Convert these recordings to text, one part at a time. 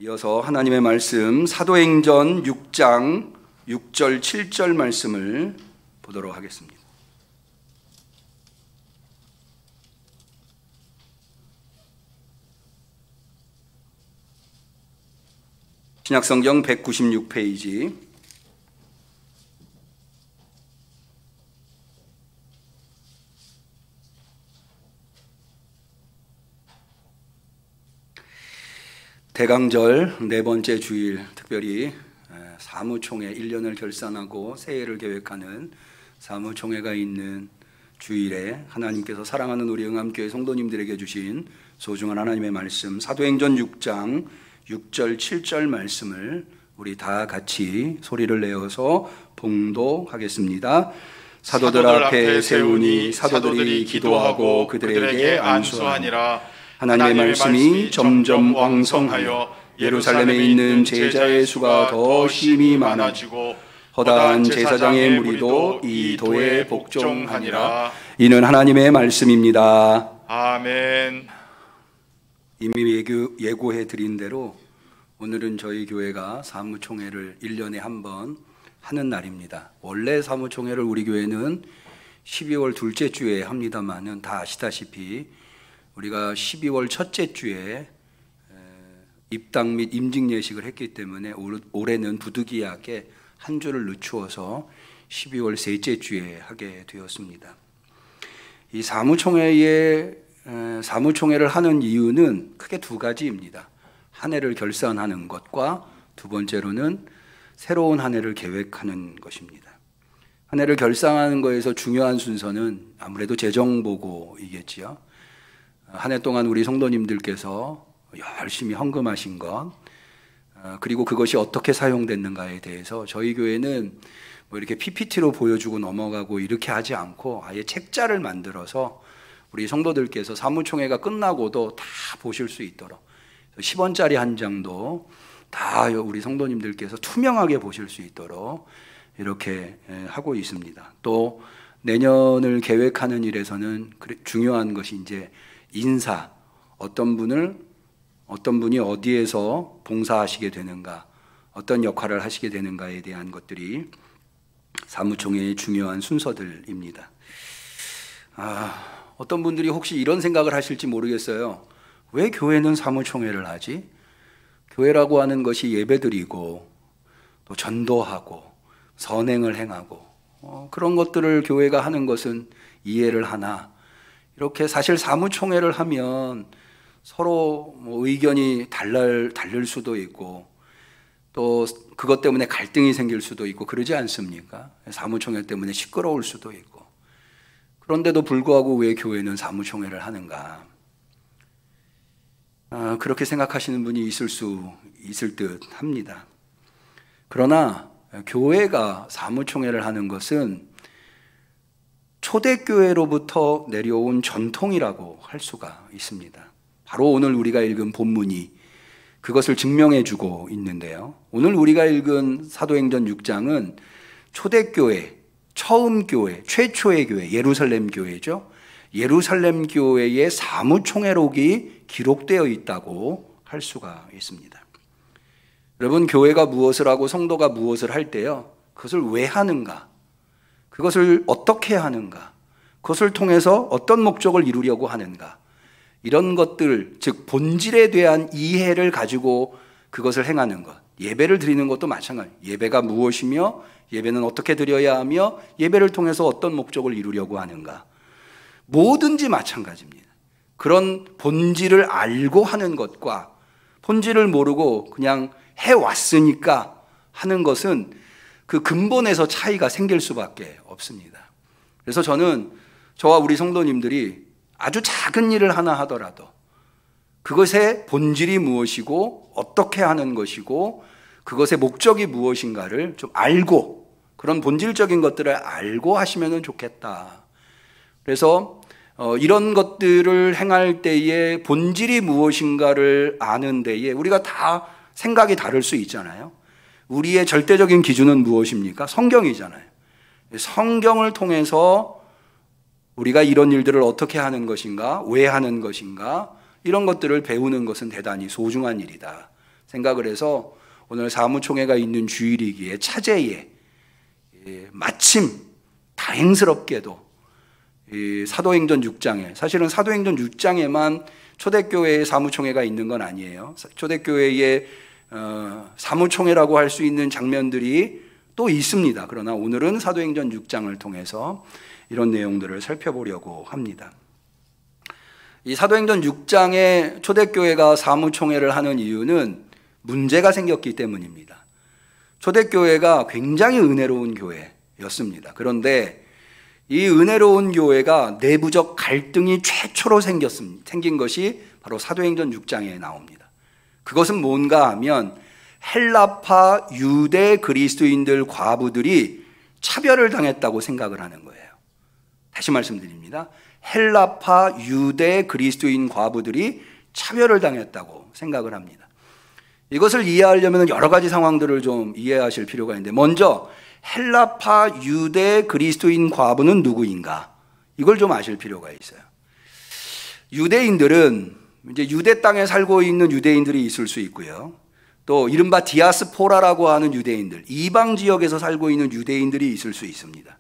이어서 하나님의 말씀 사도행전 6장 6절 7절 말씀을 보도록 하겠습니다. 신약성경 196페이지 대강절 네 번째 주일, 특별히 사무총회 1년을 결산하고 새해를 계획하는 사무총회가 있는 주일에 하나님께서 사랑하는 우리 응암교회 성도님들에게 주신 소중한 하나님의 말씀 사도행전 6장 6절 7절 말씀을 우리 다 같이 소리를 내어서 봉독하겠습니다. 사도들 앞에 세우니 사도들이 기도하고 그들에게 안수하니라. 하나님의 말씀이 점점 왕성하여 예루살렘에 있는 제자의 수가 더 심히 많아지고 허다한 제사장의 무리도 이 도에 복종하니라. 이는 하나님의 말씀입니다. 아멘. 이미 예고해 드린 대로 오늘은 저희 교회가 사무총회를 1년에 한 번 하는 날입니다. 원래 사무총회를 우리 교회는 12월 둘째 주에 합니다만은 다 아시다시피 우리가 12월 첫째 주에 입당 및 임직 예식을 했기 때문에 올해는 부득이하게 한 주를 늦추어서 12월 셋째 주에 하게 되었습니다. 이 사무총회를 하는 이유는 크게 두 가지입니다. 한 해를 결산하는 것과 두 번째로는 새로운 한 해를 계획하는 것입니다. 한 해를 결산하는 것에서 중요한 순서는 아무래도 재정보고이겠지요. 한 해 동안 우리 성도님들께서 열심히 헌금하신 것, 그리고 그것이 어떻게 사용됐는가에 대해서 저희 교회는 뭐 이렇게 PPT로 보여주고 넘어가고 이렇게 하지 않고 아예 책자를 만들어서 우리 성도들께서 사무총회가 끝나고도 다 보실 수 있도록 10원짜리 한 장도 다 우리 성도님들께서 투명하게 보실 수 있도록 이렇게 하고 있습니다. 또 내년을 계획하는 일에서는 중요한 것이 이제 인사, 어떤 분이 어디에서 봉사하시게 되는가, 어떤 역할을 하시게 되는가에 대한 것들이 사무총회의 중요한 순서들입니다. 어떤 분들이 혹시 이런 생각을 하실지 모르겠어요. 왜 교회는 사무총회를 하지? 교회라고 하는 것이 예배드리고 또 전도하고 선행을 행하고 그런 것들을 교회가 하는 것은 이해를 하나, 이렇게 사실 사무총회를 하면 서로 의견이 다를 수도 있고 또 그것 때문에 갈등이 생길 수도 있고 그러지 않습니까? 사무총회 때문에 시끄러울 수도 있고. 그런데도 불구하고 왜 교회는 사무총회를 하는가? 그렇게 생각하시는 분이 있을 듯 합니다. 그러나 교회가 사무총회를 하는 것은 초대교회로부터 내려온 전통이라고 할 수가 있습니다. 바로 오늘 우리가 읽은 본문이 그것을 증명해 주고 있는데요. 오늘 우리가 읽은 사도행전 6장은 초대교회, 처음 교회, 최초의 교회, 예루살렘 교회죠. 예루살렘 교회의 사무총회록이 기록되어 있다고 할 수가 있습니다. 여러분, 교회가 무엇을 하고 성도가 무엇을 할 때요, 그것을 왜 하는가, 그것을 어떻게 하는가, 그것을 통해서 어떤 목적을 이루려고 하는가, 이런 것들, 즉 본질에 대한 이해를 가지고 그것을 행하는 것. 예배를 드리는 것도 마찬가지예요. 예배가 무엇이며 예배는 어떻게 드려야 하며 예배를 통해서 어떤 목적을 이루려고 하는가, 뭐든지 마찬가지입니다. 그런 본질을 알고 하는 것과 본질을 모르고 그냥 해왔으니까 하는 것은 그 근본에서 차이가 생길 수밖에 없습니다. 그래서 저와 우리 성도님들이 아주 작은 일을 하나 하더라도 그것의 본질이 무엇이고 어떻게 하는 것이고 그것의 목적이 무엇인가를 좀 알고, 그런 본질적인 것들을 알고 하시면 좋겠다. 그래서 이런 것들을 행할 때에 본질이 무엇인가를 아는 데에 우리가 다 생각이 다를 수 있잖아요. 우리의 절대적인 기준은 무엇입니까? 성경이잖아요. 성경을 통해서 우리가 이런 일들을 어떻게 하는 것인가, 왜 하는 것인가, 이런 것들을 배우는 것은 대단히 소중한 일이다. 생각을 해서 오늘 사무총회가 있는 주일이기에 차제에 마침 다행스럽게도 이 사도행전 6장에, 사실은 사도행전 6장에만 초대교회의 사무총회가 있는 건 아니에요. 초대교회의 사무총회라고 할 수 있는 장면들이 또 있습니다. 그러나 오늘은 사도행전 6장을 통해서 이런 내용들을 살펴보려고 합니다. 이 사도행전 6장에 초대교회가 사무총회를 하는 이유는 문제가 생겼기 때문입니다. 초대교회가 굉장히 은혜로운 교회였습니다. 그런데 이 은혜로운 교회가 내부적 갈등이 최초로 생긴 것이 바로 사도행전 6장에 나옵니다. 그것은 뭔가 하면 헬라파 유대 그리스도인들 과부들이 차별을 당했다고 생각을 하는 거예요. 다시 말씀드립니다. 헬라파 유대 그리스도인 과부들이 차별을 당했다고 생각을 합니다. 이것을 이해하려면 여러 가지 상황들을 좀 이해하실 필요가 있는데, 먼저 헬라파 유대 그리스도인 과부는 누구인가? 이걸 좀 아실 필요가 있어요. 유대인들은 이제 유대 땅에 살고 있는 유대인들이 있을 수 있고요. 또 이른바 디아스포라라고 하는 유대인들, 이방 지역에서 살고 있는 유대인들이 있을 수 있습니다.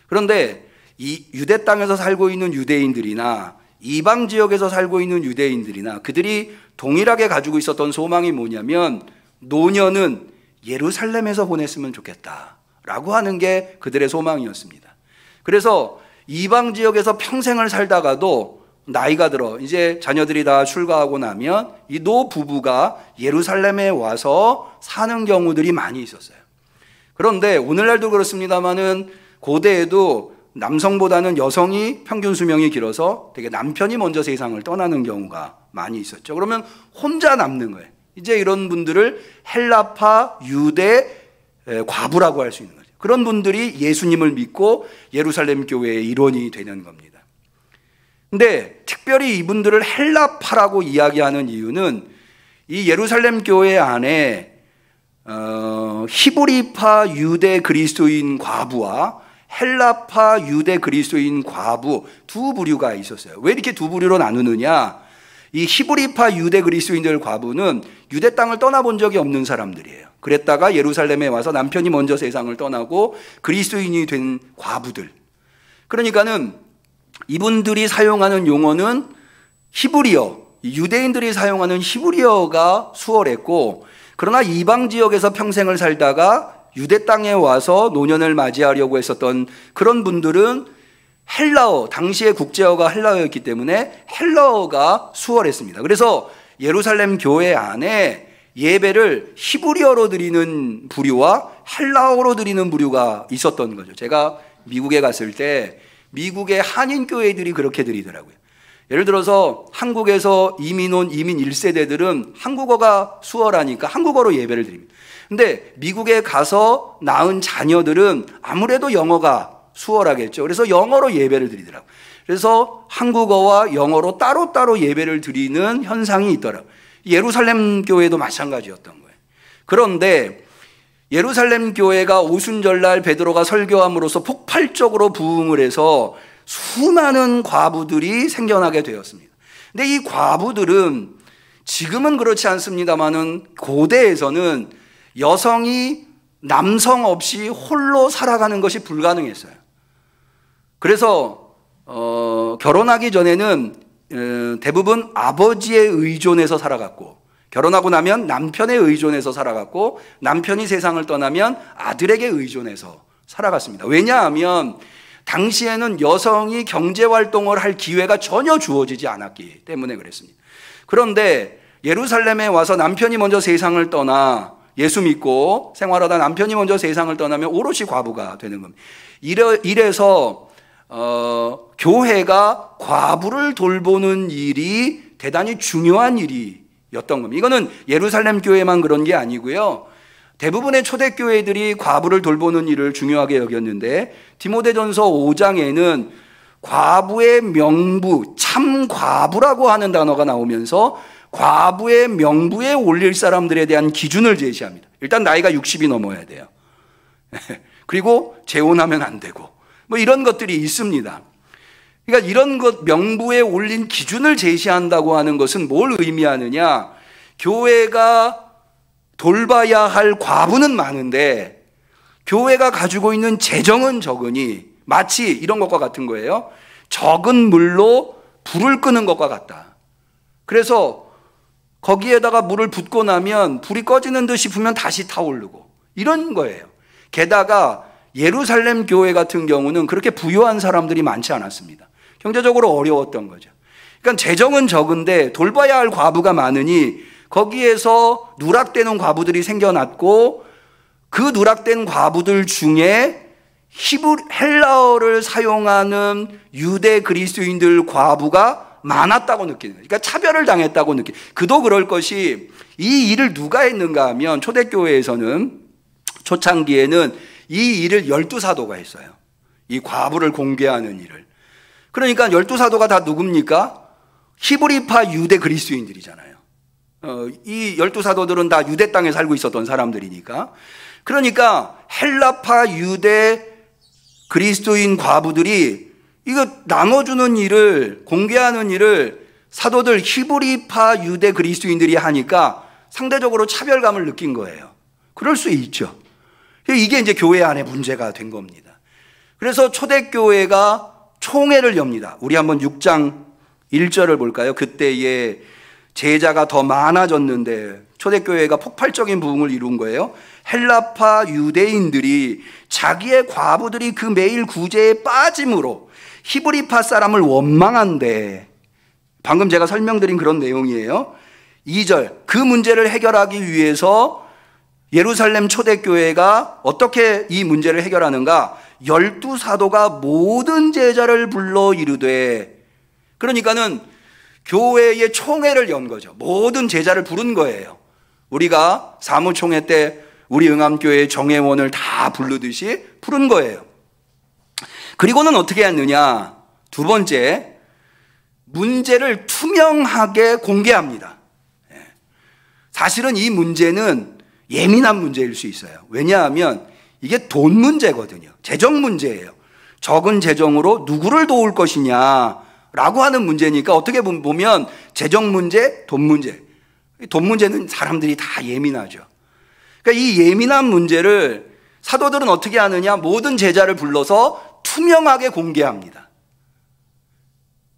그런데 이 유대 땅에서 살고 있는 유대인들이나 이방 지역에서 살고 있는 유대인들이나 그들이 동일하게 가지고 있었던 소망이 뭐냐면, 노년은 예루살렘에서 보냈으면 좋겠다라고 하는 게 그들의 소망이었습니다. 그래서 이방 지역에서 평생을 살다가도 나이가 들어 이제 자녀들이 다 출가하고 나면 이 노 부부가 예루살렘에 와서 사는 경우들이 많이 있었어요. 그런데 오늘날도 그렇습니다만은 고대에도 남성보다는 여성이 평균 수명이 길어서 되게 남편이 먼저 세상을 떠나는 경우가 많이 있었죠. 그러면 혼자 남는 거예요. 이제 이런 분들을 헬라파 유대 과부라고 할 수 있는 거죠. 그런 분들이 예수님을 믿고 예루살렘 교회의 일원이 되는 겁니다. 근데 특별히 이분들을 헬라파라고 이야기하는 이유는 이 예루살렘 교회 안에 히브리파 유대 그리스도인 과부와 헬라파 유대 그리스도인 과부 두 부류가 있었어요. 왜 이렇게 두 부류로 나누느냐? 이 히브리파 유대 그리스도인들 과부는 유대 땅을 떠나본 적이 없는 사람들이에요. 그랬다가 예루살렘에 와서 남편이 먼저 세상을 떠나고 그리스도인이 된 과부들. 그러니까는 이분들이 사용하는 용어는 히브리어, 유대인들이 사용하는 히브리어가 수월했고, 그러나 이방 지역에서 평생을 살다가 유대 땅에 와서 노년을 맞이하려고 했었던 그런 분들은 헬라어, 당시의 국제어가 헬라어였기 때문에 헬라어가 수월했습니다. 그래서 예루살렘 교회 안에 예배를 히브리어로 드리는 부류와 헬라어로 드리는 부류가 있었던 거죠. 제가 미국에 갔을 때 미국의 한인 교회들이 그렇게 드리더라고요. 예를 들어서 한국에서 이민 온 이민 1세대들은 한국어가 수월하니까 한국어로 예배를 드립니다. 근데 미국에 가서 낳은 자녀들은 아무래도 영어가 수월하겠죠. 그래서 영어로 예배를 드리더라고요. 그래서 한국어와 영어로 따로따로 예배를 드리는 현상이 있더라고요. 예루살렘 교회도 마찬가지였던 거예요. 그런데 예루살렘 교회가 오순절날 베드로가 설교함으로써 폭발적으로 부흥을 해서 수많은 과부들이 생겨나게 되었습니다. 근데 이 과부들은 지금은 그렇지 않습니다만은 고대에서는 여성이 남성 없이 홀로 살아가는 것이 불가능했어요. 그래서 결혼하기 전에는 대부분 아버지에 의존해서 살아갔고, 결혼하고 나면 남편에 의존해서 살아갔고, 남편이 세상을 떠나면 아들에게 의존해서 살아갔습니다. 왜냐하면 당시에는 여성이 경제활동을 할 기회가 전혀 주어지지 않았기 때문에 그랬습니다. 그런데 예루살렘에 와서 남편이 먼저 세상을 떠나 예수 믿고 생활하다 남편이 먼저 세상을 떠나면 오롯이 과부가 되는 겁니다. 이래서 교회가 과부를 돌보는 일이 대단히 중요한 일이었던 겁니다. 이거는 예루살렘 교회만 그런 게 아니고요. 대부분의 초대교회들이 과부를 돌보는 일을 중요하게 여겼는데, 디모데전서 5장에는 과부의 명부, 참 과부라고 하는 단어가 나오면서 과부의 명부에 올릴 사람들에 대한 기준을 제시합니다. 일단 나이가 60이 넘어야 돼요. 그리고 재혼하면 안 되고 뭐 이런 것들이 있습니다. 그러니까 이런 것 명부에 올린 기준을 제시한다고 하는 것은 뭘 의미하느냐? 교회가 돌봐야 할 과부는 많은데 교회가 가지고 있는 재정은 적으니 마치 이런 것과 같은 거예요. 적은 물로 불을 끄는 것과 같다. 그래서 거기에다가 물을 붓고 나면 불이 꺼지는 듯 싶으면 다시 타오르고 이런 거예요. 게다가 예루살렘 교회 같은 경우는 그렇게 부유한 사람들이 많지 않았습니다. 경제적으로 어려웠던 거죠. 그러니까 재정은 적은데 돌봐야 할 과부가 많으니 거기에서 누락되는 과부들이 생겨났고 그 누락된 과부들 중에 헬라어를 사용하는 유대 그리스도인들 과부가 많았다고 느끼는 거예요. 그러니까 차별을 당했다고 느끼는 거예요. 그도 그럴 것이 이 일을 누가 했는가 하면 초대교회에서는 초창기에는 이 일을 12사도가 했어요. 이 과부를 공개하는 일을. 그러니까 12사도가 다 누굽니까? 히브리파 유대 그리스도인들이잖아요. 이 12사도들은 다 유대 땅에 살고 있었던 사람들이니까. 그러니까 헬라파 유대 그리스도인 과부들이 이거 나눠주는 일을, 공개하는 일을 사도들 히브리파 유대 그리스도인들이 하니까 상대적으로 차별감을 느낀 거예요. 그럴 수 있죠. 이게 이제 교회 안에 문제가 된 겁니다. 그래서 초대교회가 총회를 엽니다. 우리 한번 6장 1절을 볼까요? 그때에 제자가 더 많아졌는데 초대교회가 폭발적인 부흥을 이룬 거예요. 헬라파 유대인들이 자기의 과부들이 그 매일 구제에 빠짐으로 히브리파 사람을 원망한데, 방금 제가 설명드린 그런 내용이에요. 2절, 그 문제를 해결하기 위해서 예루살렘 초대교회가 어떻게 이 문제를 해결하는가? 12사도가 모든 제자를 불러 이르되, 그러니까는 교회의 총회를 연 거죠. 모든 제자를 부른 거예요. 우리가 사무총회 때 우리 응암교회 정회원을 다 부르듯이 부른 거예요. 그리고는 어떻게 했느냐? 두 번째, 문제를 투명하게 공개합니다. 사실은 이 문제는 예민한 문제일 수 있어요. 왜냐하면 이게 돈 문제거든요. 재정 문제예요. 적은 재정으로 누구를 도울 것이냐라고 하는 문제니까 어떻게 보면 재정 문제, 돈 문제. 돈 문제는 사람들이 다 예민하죠. 그러니까 이 예민한 문제를 사도들은 어떻게 하느냐? 모든 제자를 불러서 투명하게 공개합니다.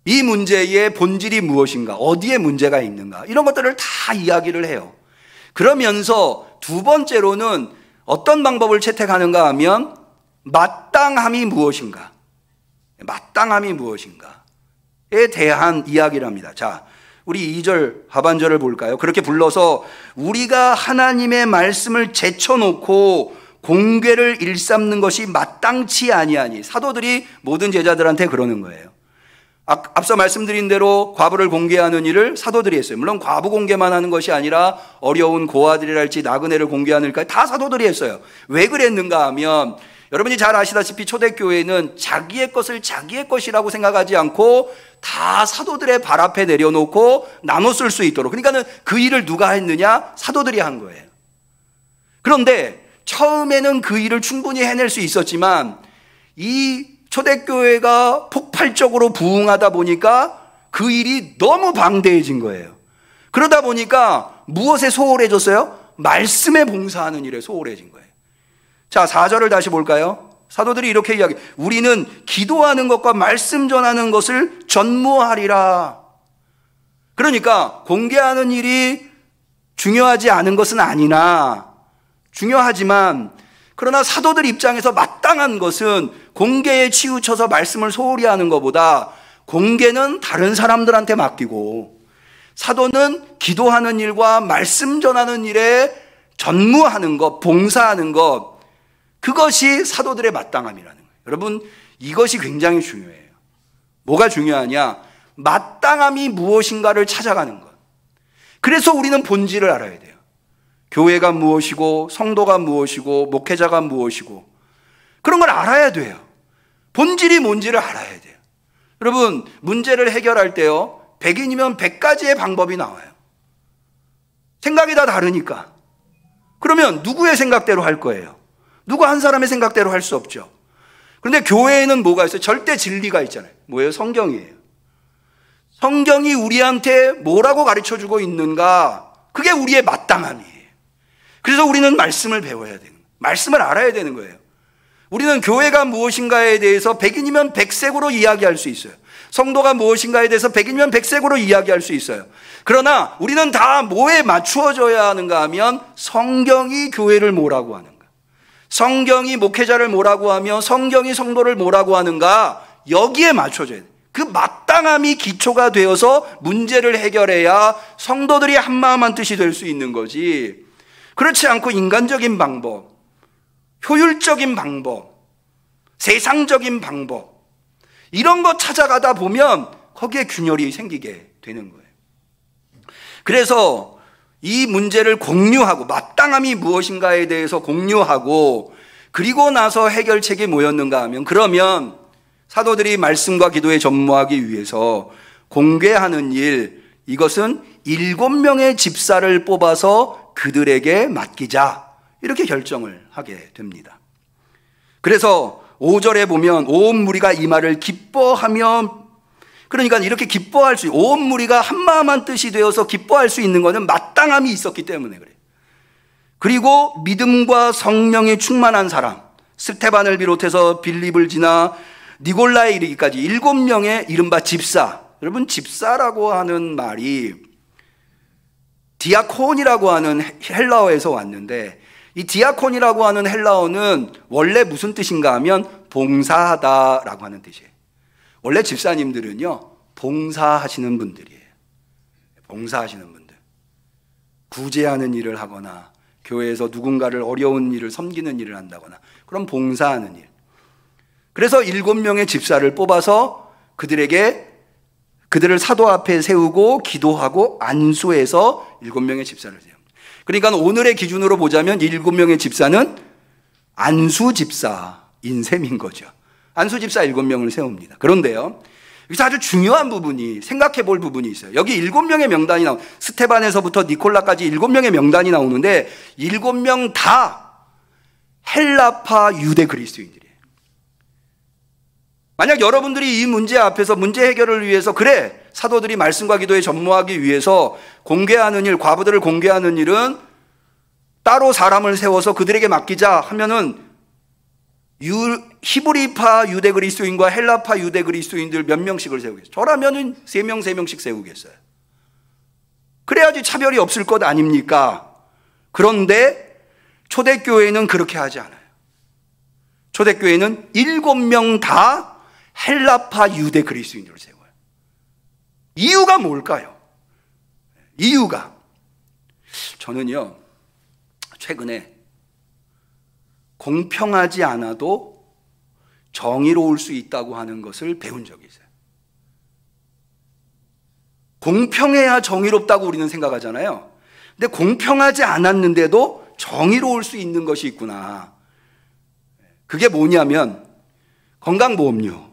이 문제의 본질이 무엇인가? 어디에 문제가 있는가? 이런 것들을 다 이야기를 해요. 그러면서 두 번째로는 어떤 방법을 채택하는가 하면 마땅함이 무엇인가? 마땅함이 무엇인가에 대한 이야기를 합니다. 자, 우리 2절 하반절을 볼까요? 그렇게 불러서 우리가 하나님의 말씀을 제쳐놓고 공개를 일삼는 것이 마땅치 아니하니, 사도들이 모든 제자들한테 그러는 거예요. 앞서 말씀드린 대로 과부를 공개하는 일을 사도들이 했어요. 물론 과부 공개만 하는 것이 아니라 어려운 고아들이랄지 나그네를 공개하는 일까지 다 사도들이 했어요. 왜 그랬는가 하면 여러분이 잘 아시다시피 초대교회는 자기의 것을 자기의 것이라고 생각하지 않고 다 사도들의 발 앞에 내려놓고 나눠 쓸 수 있도록, 그러니까는 그 일을 누가 했느냐? 사도들이 한 거예요. 그런데 처음에는 그 일을 충분히 해낼 수 있었지만 이 초대교회가 폭발적으로 부흥하다 보니까 그 일이 너무 방대해진 거예요. 그러다 보니까 무엇에 소홀해졌어요? 말씀에 봉사하는 일에 소홀해진 거예요. 자, 4절을 다시 볼까요? 사도들이 이렇게 이야기, 우리는 기도하는 것과 말씀 전하는 것을 전무하리라. 그러니까 공개하는 일이 중요하지 않은 것은 아니나 중요하지만, 그러나 사도들 입장에서 마땅한 것은 공개에 치우쳐서 말씀을 소홀히 하는 것보다 공개는 다른 사람들한테 맡기고 사도는 기도하는 일과 말씀 전하는 일에 전무하는 것, 봉사하는 것, 그것이 사도들의 마땅함이라는 거예요. 여러분, 이것이 굉장히 중요해요. 뭐가 중요하냐? 마땅함이 무엇인가를 찾아가는 것. 그래서 우리는 본질을 알아야 돼요. 교회가 무엇이고 성도가 무엇이고 목회자가 무엇이고 그런 걸 알아야 돼요. 본질이 뭔지를 알아야 돼요. 여러분, 문제를 해결할 때요, 100인이면 100가지의 방법이 나와요. 생각이 다 다르니까. 그러면 누구의 생각대로 할 거예요? 누구 한 사람의 생각대로 할 수 없죠. 그런데 교회에는 뭐가 있어요? 절대 진리가 있잖아요. 뭐예요? 성경이에요. 성경이 우리한테 뭐라고 가르쳐주고 있는가? 그게 우리의 마땅함이에요. 그래서 우리는 말씀을 배워야 되는 거예요. 말씀을 알아야 되는 거예요. 우리는 교회가 무엇인가에 대해서 백인이면 백색으로 이야기할 수 있어요. 성도가 무엇인가에 대해서 백인이면 백색으로 이야기할 수 있어요. 그러나 우리는 다 뭐에 맞추어져야 하는가 하면 성경이 교회를 뭐라고 하는가, 성경이 목회자를 뭐라고 하며 성경이 성도를 뭐라고 하는가, 여기에 맞춰져야 돼요. 그 마땅함이 기초가 되어서 문제를 해결해야 성도들이 한마음 한뜻이 될 수 있는 거지, 그렇지 않고 인간적인 방법, 효율적인 방법, 세상적인 방법, 이런 거 찾아가다 보면 거기에 균열이 생기게 되는 거예요. 그래서 이 문제를 공유하고, 마땅함이 무엇인가에 대해서 공유하고, 그리고 나서 해결책이 뭐였는가 하면, 그러면 사도들이 말씀과 기도에 전무하기 위해서 공개하는 일, 이것은 7명의 집사를 뽑아서 그들에게 맡기자, 이렇게 결정을 하게 됩니다. 그래서 5절에 보면 온 무리가 이 말을 기뻐하며, 그러니까 이렇게 기뻐할 수, 온 무리가 한마음 한뜻이 되어서 기뻐할 수 있는 것은 마땅함이 있었기 때문에 그래요. 그리고 믿음과 성령이 충만한 사람, 스테반을 비롯해서 빌립을 지나 니골라에 이르기까지 7명의 이른바 집사. 여러분, 집사라고 하는 말이 디아콘이라고 하는 헬라어에서 왔는데, 이 디아콘이라고 하는 헬라어는 원래 무슨 뜻인가 하면 봉사하다라고 하는 뜻이에요. 원래 집사님들은요, 봉사하시는 분들이에요. 봉사하시는 분들. 구제하는 일을 하거나 교회에서 누군가를 어려운 일을 섬기는 일을 한다거나, 그럼 봉사하는 일. 그래서 7명의 집사를 뽑아서 그들을 사도 앞에 세우고 기도하고 안수해서 7명의 집사를 세웁니다. 그러니까 오늘의 기준으로 보자면 7명의 집사는 안수 집사인 셈인 거죠. 안수 집사 7명을 세웁니다. 그런데요, 여기서 아주 중요한 부분이, 생각해 볼 부분이 있어요. 여기 7명의 명단이 스테반에서부터 니콜라까지 7명의 명단이 나오는데 7명 다 헬라파 유대 그리스도인들이에요. 만약 여러분들이 이 문제 앞에서 문제 해결을 위해서, 그래, 사도들이 말씀과 기도에 전무하기 위해서 공개하는 일, 과부들을 공개하는 일은 따로 사람을 세워서 그들에게 맡기자 하면은 히브리파 유대 그리스도인과 헬라파 유대 그리스도인들 몇 명씩을 세우겠어요? 저라면은 3명, 3명씩 세우겠어요. 그래야지 차별이 없을 것 아닙니까? 그런데 초대교회는 그렇게 하지 않아요. 초대교회는 7명 다 헬라파 유대 그리스도인들을 세워요. 이유가 뭘까요? 이유가, 저는요, 최근에 공평하지 않아도 정의로울 수 있다고 하는 것을 배운 적이 있어요. 공평해야 정의롭다고 우리는 생각하잖아요. 근데 공평하지 않았는데도 정의로울 수 있는 것이 있구나. 그게 뭐냐면 건강보험료.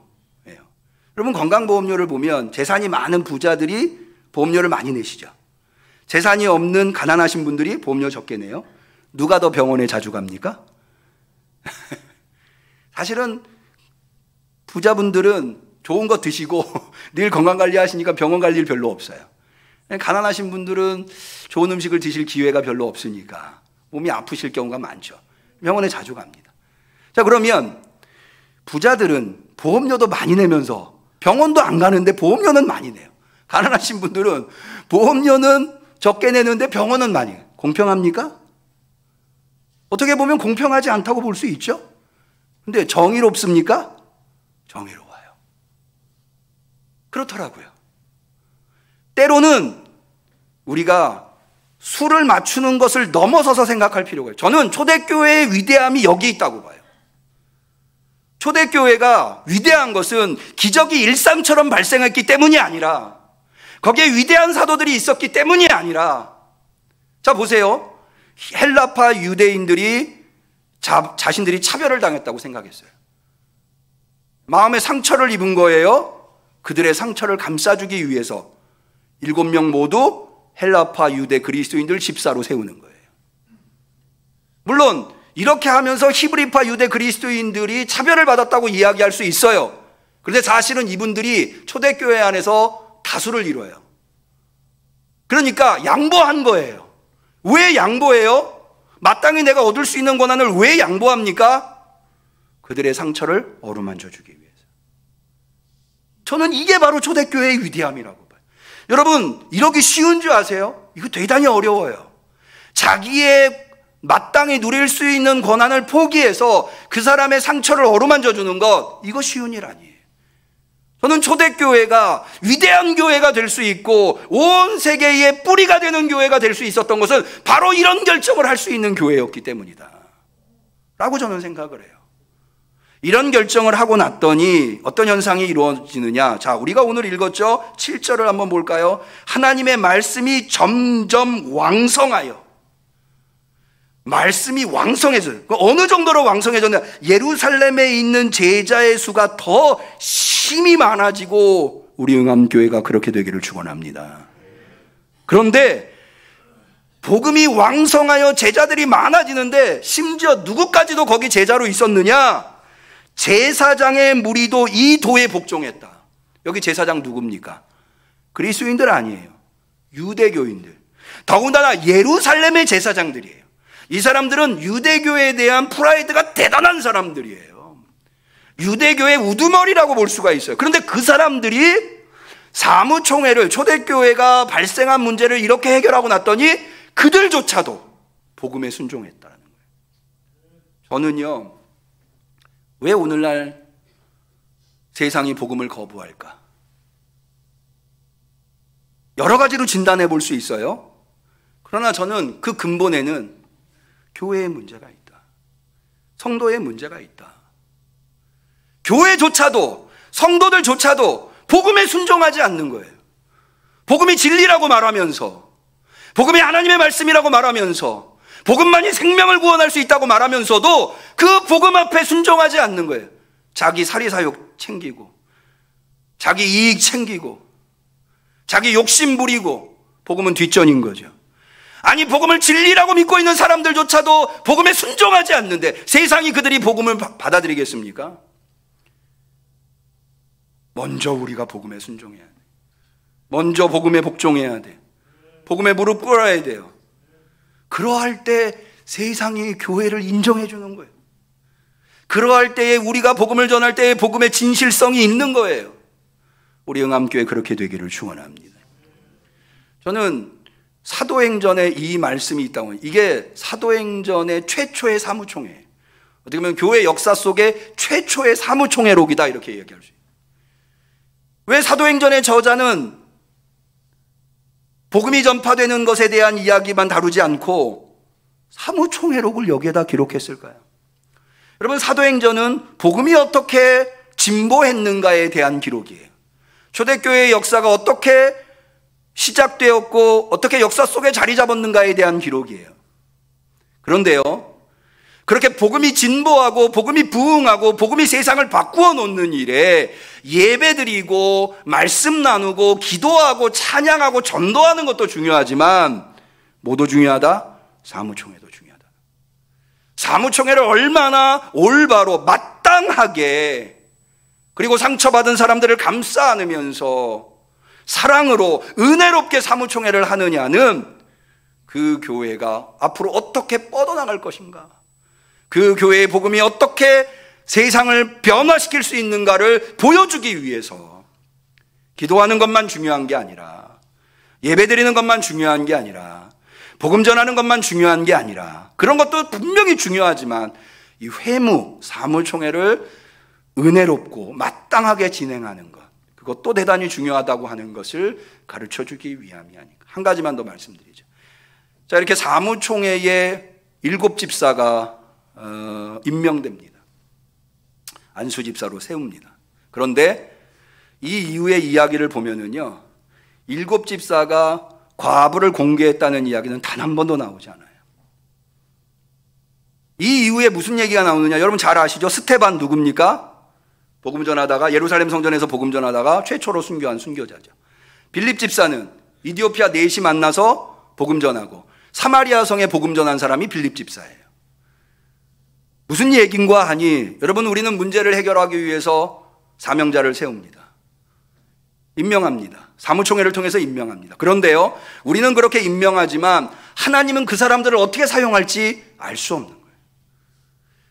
여러분, 건강보험료를 보면 재산이 많은 부자들이 보험료를 많이 내시죠. 재산이 없는 가난하신 분들이 보험료 적게 내요. 누가 더 병원에 자주 갑니까? 사실은 부자분들은 좋은 거 드시고 늘 건강관리 하시니까 병원 갈 일 별로 없어요. 가난하신 분들은 좋은 음식을 드실 기회가 별로 없으니까 몸이 아프실 경우가 많죠. 병원에 자주 갑니다. 자, 그러면 부자들은 보험료도 많이 내면서 병원도 안 가는데 보험료는 많이 내요. 가난하신 분들은 보험료는 적게 내는데 병원은 많이 내요. 공평합니까? 어떻게 보면 공평하지 않다고 볼 수 있죠. 근데 정의롭습니까? 정의로워요. 그렇더라고요. 때로는 우리가 수를 맞추는 것을 넘어서서 생각할 필요가 있어요. 저는 초대교회의 위대함이 여기 있다고 봐요. 초대교회가 위대한 것은 기적이 일상처럼 발생했기 때문이 아니라, 거기에 위대한 사도들이 있었기 때문이 아니라, 자 보세요. 헬라파 유대인들이 자신들이 차별을 당했다고 생각했어요. 마음에 상처를 입은 거예요. 그들의 상처를 감싸주기 위해서 7명 모두 헬라파 유대 그리스도인들 집사로 세우는 거예요. 물론 이렇게 하면서 히브리파 유대 그리스도인들이 차별을 받았다고 이야기할 수 있어요. 그런데 사실은 이분들이 초대교회 안에서 다수를 이뤄요. 그러니까 양보한 거예요. 왜 양보해요? 마땅히 내가 얻을 수 있는 권한을 왜 양보합니까? 그들의 상처를 어루만져 주기 위해서. 저는 이게 바로 초대교회의 위대함이라고 봐요. 여러분, 이러기 쉬운 줄 아세요? 이거 대단히 어려워요. 자기의 마땅히 누릴 수 있는 권한을 포기해서 그 사람의 상처를 어루만져 주는 것, 이거 쉬운 일 아니에요. 저는 초대교회가 위대한 교회가 될 수 있고 온 세계의 뿌리가 되는 교회가 될 수 있었던 것은 바로 이런 결정을 할 수 있는 교회였기 때문이다 라고 저는 생각을 해요. 이런 결정을 하고 났더니 어떤 현상이 이루어지느냐. 자, 우리가 오늘 읽었죠? 7절을 한번 볼까요? 하나님의 말씀이 점점 왕성하여. 말씀이 왕성해져요. 어느 정도로 왕성해졌냐. 예루살렘에 있는 제자의 수가 더 힘이 많아지고 우리 응암교회가 그렇게 되기를 축원합니다. 그런데 복음이 왕성하여 제자들이 많아지는데 심지어 누구까지도 거기 제자로 있었느냐? 제사장의 무리도 이 도에 복종했다. 여기 제사장 누굽니까? 그리스도인들 아니에요. 유대교인들. 더군다나 예루살렘의 제사장들이에요. 이 사람들은 유대교에 대한 프라이드가 대단한 사람들이에요. 유대교의 우두머리라고 볼 수가 있어요. 그런데 그 사람들이 사무총회를, 초대교회가 발생한 문제를 이렇게 해결하고 났더니 그들조차도 복음에 순종했다는 거예요. 저는요, 왜 오늘날 세상이 복음을 거부할까? 여러 가지로 진단해 볼 수 있어요. 그러나 저는 그 근본에는 교회의 문제가 있다. 성도의 문제가 있다. 교회조차도, 성도들조차도 복음에 순종하지 않는 거예요. 복음이 진리라고 말하면서, 복음이 하나님의 말씀이라고 말하면서, 복음만이 생명을 구원할 수 있다고 말하면서도 그 복음 앞에 순종하지 않는 거예요. 자기 사리사욕 챙기고, 자기 이익 챙기고, 자기 욕심 부리고, 복음은 뒷전인 거죠. 아니, 복음을 진리라고 믿고 있는 사람들조차도 복음에 순종하지 않는데 세상이 그들이 복음을 받아들이겠습니까? 먼저 우리가 복음에 순종해야 돼. 먼저 복음에 복종해야 돼. 복음에 무릎 꿇어야 돼요. 그러할 때 세상이 교회를 인정해 주는 거예요. 그러할 때에 우리가 복음을 전할 때에 복음의 진실성이 있는 거예요. 우리 응암교회 그렇게 되기를 축원합니다. 저는 사도행전에 이 말씀이 있다고, 이게 사도행전의 최초의 사무총회예요. 어떻게 보면 교회 역사 속에 최초의 사무총회록이다, 이렇게 얘기할 수 있어요. 왜 사도행전의 저자는 복음이 전파되는 것에 대한 이야기만 다루지 않고 사무총회록을 여기에다 기록했을까요? 여러분, 사도행전은 복음이 어떻게 진보했는가에 대한 기록이에요. 초대교회의 역사가 어떻게 시작되었고 어떻게 역사 속에 자리 잡았는가에 대한 기록이에요. 그런데요, 그렇게 복음이 진보하고 복음이 부흥하고 복음이 세상을 바꾸어 놓는 일에 예배드리고 말씀 나누고 기도하고 찬양하고 전도하는 것도 중요하지만 뭐도 중요하다? 사무총회도 중요하다. 사무총회를 얼마나 올바로 마땅하게, 그리고 상처받은 사람들을 감싸 안으면서 사랑으로 은혜롭게 사무총회를 하느냐는 그 교회가 앞으로 어떻게 뻗어나갈 것인가, 그 교회의 복음이 어떻게 세상을 변화시킬 수 있는가를 보여주기 위해서 기도하는 것만 중요한 게 아니라, 예배드리는 것만 중요한 게 아니라, 복음 전하는 것만 중요한 게 아니라, 그런 것도 분명히 중요하지만 이 회무, 사무총회를 은혜롭고 마땅하게 진행하는 것, 그것도 대단히 중요하다고 하는 것을 가르쳐주기 위함이 아닌가. 한 가지만 더 말씀드리죠. 자, 이렇게 사무총회에 7집사가 임명됩니다. 안수집사로 세웁니다. 그런데 이 이후의 이야기를 보면은요, 7집사가 과부를 공개했다는 이야기는 단 한 번도 나오지 않아요. 이 이후에 무슨 얘기가 나오느냐, 여러분 잘 아시죠? 스테반 누굽니까? 복음 전하다가, 예루살렘 성전에서 복음 전하다가 최초로 순교한 순교자죠. 빌립 집사는 이디오피아 넷이 만나서 복음 전하고 사마리아 성에 복음 전한 사람이 빌립 집사예요. 무슨 얘긴가 하니, 여러분, 우리는 문제를 해결하기 위해서 사명자를 세웁니다. 임명합니다. 사무총회를 통해서 임명합니다. 그런데요, 우리는 그렇게 임명하지만 하나님은 그 사람들을 어떻게 사용할지 알 수 없는 거예요.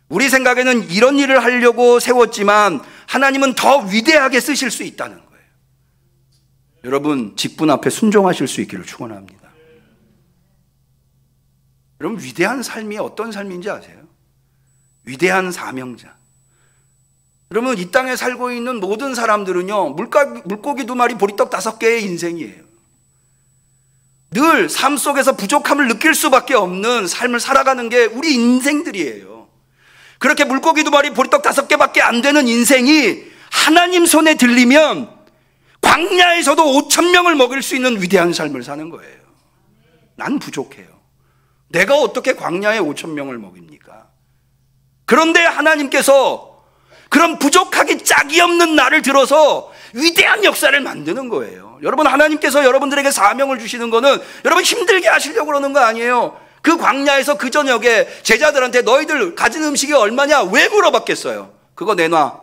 우리 생각에는 이런 일을 하려고 세웠지만 하나님은 더 위대하게 쓰실 수 있다는 거예요. 여러분, 직분 앞에 순종하실 수 있기를 축원합니다. 여러분, 위대한 삶이 어떤 삶인지 아세요? 위대한 사명자. 여러분, 이 땅에 살고 있는 모든 사람들은요, 물고기 2마리 보리떡 5개의 인생이에요. 늘 삶 속에서 부족함을 느낄 수밖에 없는 삶을 살아가는 게 우리 인생들이에요. 그렇게 물고기 2마리 보리떡 5개밖에 안 되는 인생이 하나님 손에 들리면 광야에서도 5,000명을 먹일 수 있는 위대한 삶을 사는 거예요. 난 부족해요. 내가 어떻게 광야에 5,000명을 먹입니까? 그런데 하나님께서 그런 부족하기 짝이 없는 나를 들어서 위대한 역사를 만드는 거예요. 여러분, 하나님께서 여러분들에게 사명을 주시는 거는 여러분 힘들게 하시려고 그러는 거 아니에요. 그 광야에서 그 저녁에 제자들한테 너희들 가진 음식이 얼마냐? 왜 물어봤겠어요? 그거 내놔.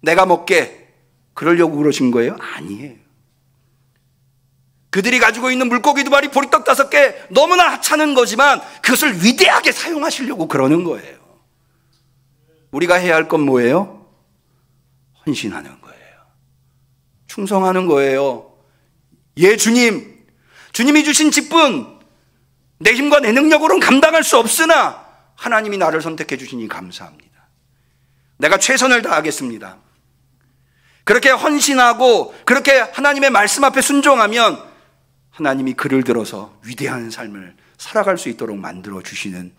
내가 먹게. 그러려고 그러신 거예요? 아니에요. 그들이 가지고 있는 물고기 2마리 보리떡 5개 너무나 하찮은 거지만 그것을 위대하게 사용하시려고 그러는 거예요. 우리가 해야 할 건 뭐예요? 헌신하는 거예요. 충성하는 거예요. 예, 주님이 주신 직분 내 힘과 내 능력으로는 감당할 수 없으나 하나님이 나를 선택해 주시니 감사합니다. 내가 최선을 다하겠습니다. 그렇게 헌신하고 그렇게 하나님의 말씀 앞에 순종하면 하나님이 그를 들어서 위대한 삶을 살아갈 수 있도록 만들어 주시는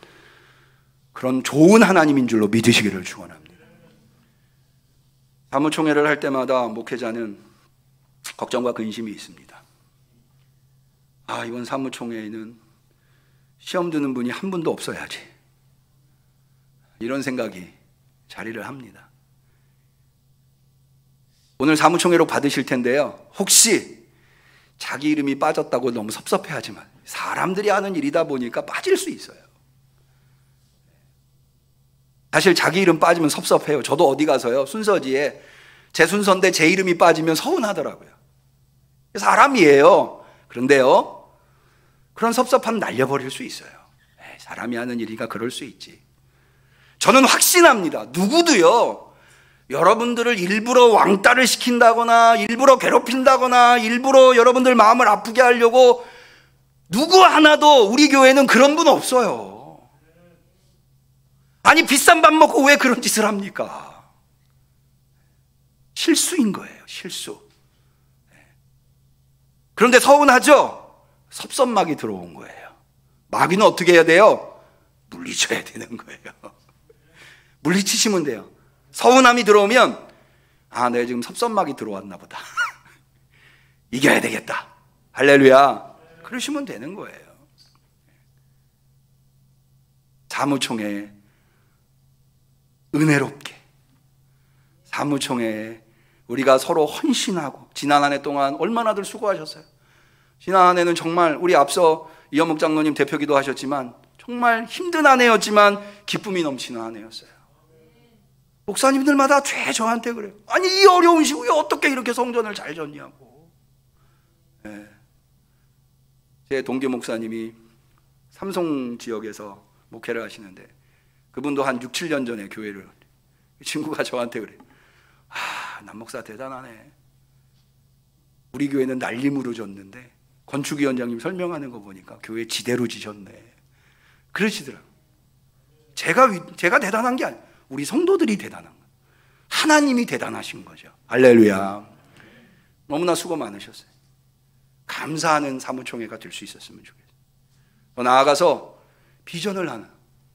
그런 좋은 하나님인 줄로 믿으시기를 축원합니다. 사무총회를 할 때마다 목회자는 걱정과 근심이 있습니다. 이번 사무총회에는 시험 드는 분이 한 분도 없어야지. 이런 생각이 자리를 합니다. 오늘 사무총회로 받으실 텐데요, 혹시 자기 이름이 빠졌다고 너무 섭섭해하지만 사람들이 하는 일이다 보니까 빠질 수 있어요. 사실 자기 이름 빠지면 섭섭해요. 저도 어디 가서요, 순서지에 제 순서인데 제 이름이 빠지면 서운하더라고요. 사람이에요. 그런데요, 그런 섭섭함 날려버릴 수 있어요. 사람이 하는 일이니까 그럴 수 있지. 저는 확신합니다. 누구도요, 여러분들을 일부러 왕따를 시킨다거나 일부러 괴롭힌다거나 일부러 여러분들 마음을 아프게 하려고 누구 하나도 우리 교회는 그런 분 없어요. 아니, 비싼 밥 먹고 왜 그런 짓을 합니까? 실수인 거예요, 실수. 그런데 서운하죠? 섭섭막이 들어온 거예요. 마귀는 어떻게 해야 돼요? 물리쳐야 되는 거예요. 물리치시면 돼요. 서운함이 들어오면 내가 지금 섭섭막이 들어왔나 보다. 이겨야 되겠다. 할렐루야. 그러시면 되는 거예요. 사무총회에 은혜롭게, 사무총회에 우리가 서로 헌신하고, 지난 한 해 동안 얼마나들 수고하셨어요. 지난 한 해는 정말 우리 앞서 이현목 장로님 대표기도 하셨지만 정말 힘든 한 해였지만 기쁨이 넘치는 한 해였어요. 목사님들마다 저한테 그래요. 아니, 이 어려운 시국에 어떻게 이렇게 성전을 잘 졌냐고. 제 동기 목사님이 삼성 지역에서 목회를 하시는데 그분도 한 6, 7년 전에 교회를, 친구가 저한테 그래요. 남 목사 대단하네. 우리 교회는 날림으로 졌는데 건축위원장님 설명하는 거 보니까 교회 지대로 지셨네. 그러시더라고요. 제가 대단한 게 아니에요. 우리 성도들이 대단한 거예요. 하나님이 대단하신 거죠. 할렐루야. 너무나 수고 많으셨어요. 감사하는 사무총회가 될 수 있었으면 좋겠어요. 더 나아가서 비전을 하나.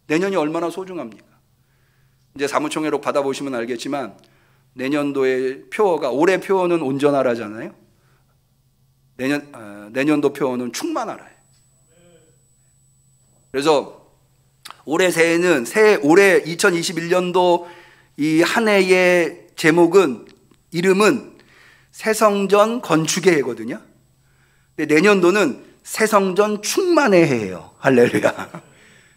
내년이 얼마나 소중합니까? 이제 사무총회로 받아보시면 알겠지만 내년도의 표어가, 올해 표어는 온전하라잖아요. 내년도 표어는 충만하라예요. 그래서 올해 새해는 올해 2021년도 이 한 해의 제목은, 이름은 새성전 건축의 해거든요. 근데 내년도는 새성전 충만의 해예요. 할렐루야.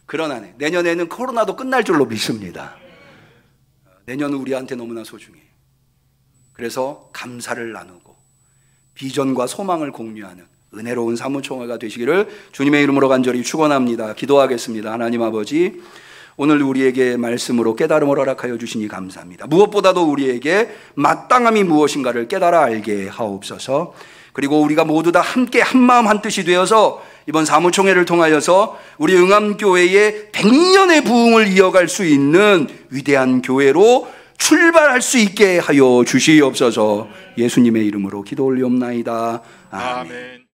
그런 한 해. 내년에는 코로나도 끝날 줄로 믿습니다. 내년은 우리한테 너무나 소중해요. 그래서 감사를 나누고 비전과 소망을 공유하는 은혜로운 사무총회가 되시기를 주님의 이름으로 간절히 축원합니다. 기도하겠습니다. 하나님 아버지, 오늘 우리에게 말씀으로 깨달음을 허락하여 주시니 감사합니다. 무엇보다도 우리에게 마땅함이 무엇인가를 깨달아 알게 하옵소서. 그리고 우리가 모두 다 함께 한마음 한뜻이 되어서 이번 사무총회를 통하여서 우리 응암교회의 100년의 부흥을 이어갈 수 있는 위대한 교회로 출발할 수 있게 하여 주시옵소서. 예수님의 이름으로 기도 올리옵나이다. 아멘.